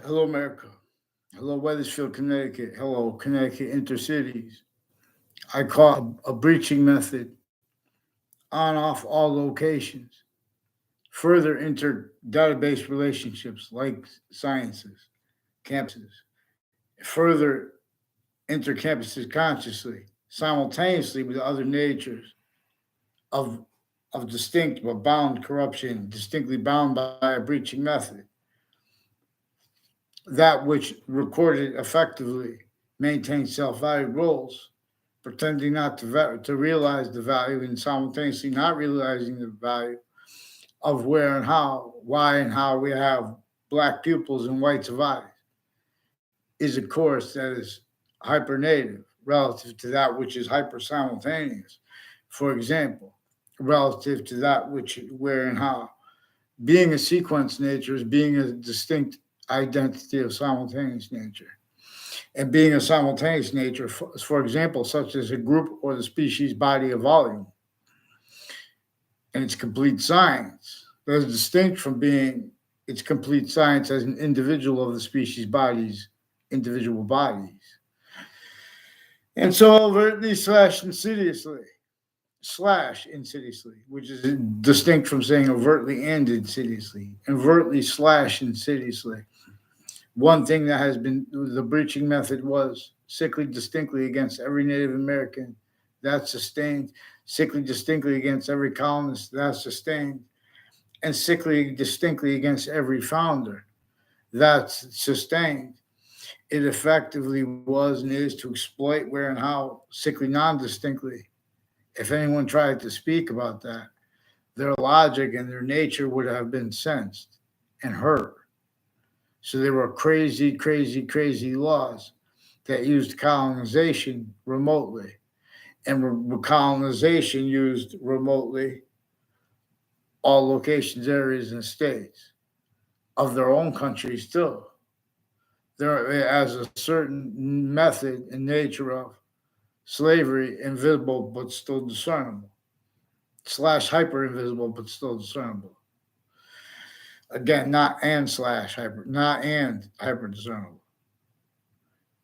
Hello, America. Hello, Weathersfield, Connecticut. Hello, Connecticut intercities. I call a breaching method on off all locations. Further inter database relationships like sciences, campuses. Further intercampuses consciously, simultaneously with other natures of of distinct but bound corruption, distinctly bound by a breaching method. That which recorded effectively maintains self-valued roles, pretending not to realize the value and simultaneously not realizing the value of where and how, why and how we have black pupils and whites of eyes, is a course that is hypernative relative to that which is hyper simultaneous. For example, relative to that which, where, and how. Being a sequence nature is being a distinct identity of simultaneous nature. And being a simultaneous nature, for example, such as a group or the species body of volume, and its complete science, that is distinct from being its complete science as an individual of the species body's individual bodies. And so overtly slash insidiously, which is distinct from saying overtly and insidiously, overtly slash insidiously. One thing that has been the breaching method was sickly distinctly against every Native American, that's sustained, sickly distinctly against every colonist, that's sustained, and sickly distinctly against every founder, that's sustained. It effectively was and is to exploit where and how sickly non distinctly. If anyone tried to speak about that, their logic and their nature would have been sensed and heard. So there were crazy, crazy, crazy laws that used colonization remotely. And colonization used remotely all locations, areas, and states of their own countries too. There as a certain method and nature of slavery, invisible but still discernible, slash hyper invisible but still discernible. Again, not and hyper discernible.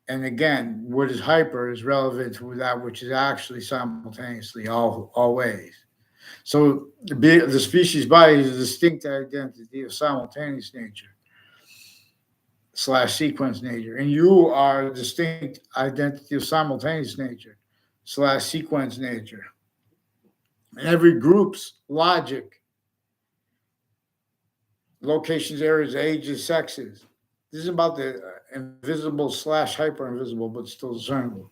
And again, what is hyper is relevant to that which is actually simultaneously always. So the species body is a distinct identity of simultaneous nature slash sequence nature. And you are a distinct identity of simultaneous nature slash sequence nature. And every group's logic, locations, areas, ages, sexes. This is about the invisible slash hyper invisible, but still discernible.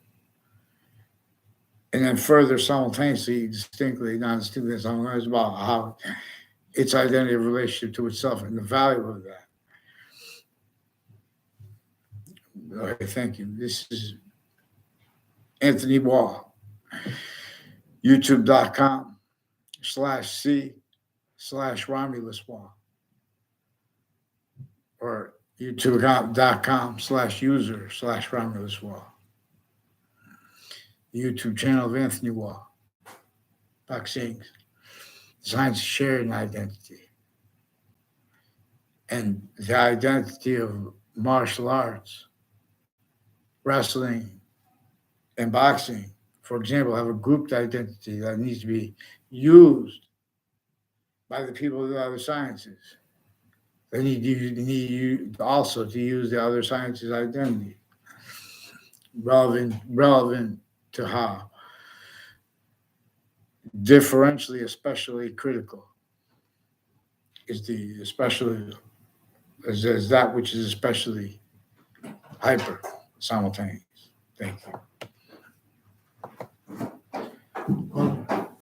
And then further simultaneously, distinctly, non distinctly, sometimes about how its identity of relationship to itself and the value of that. Okay, thank you. This is Anthony Wall, youtube.com/C/Romulus Wall, or youtube.com/user/Romulus Wall. The YouTube channel of Anthony Wall, boxing, science shared identity, and the identity of martial arts, wrestling, and boxing, for example, have a grouped identity that needs to be used by the people of the other sciences. They need also to use the other sciences' identity, relevant to how differentially, especially critical is the especially is that which is especially hyper simultaneous. Thank you.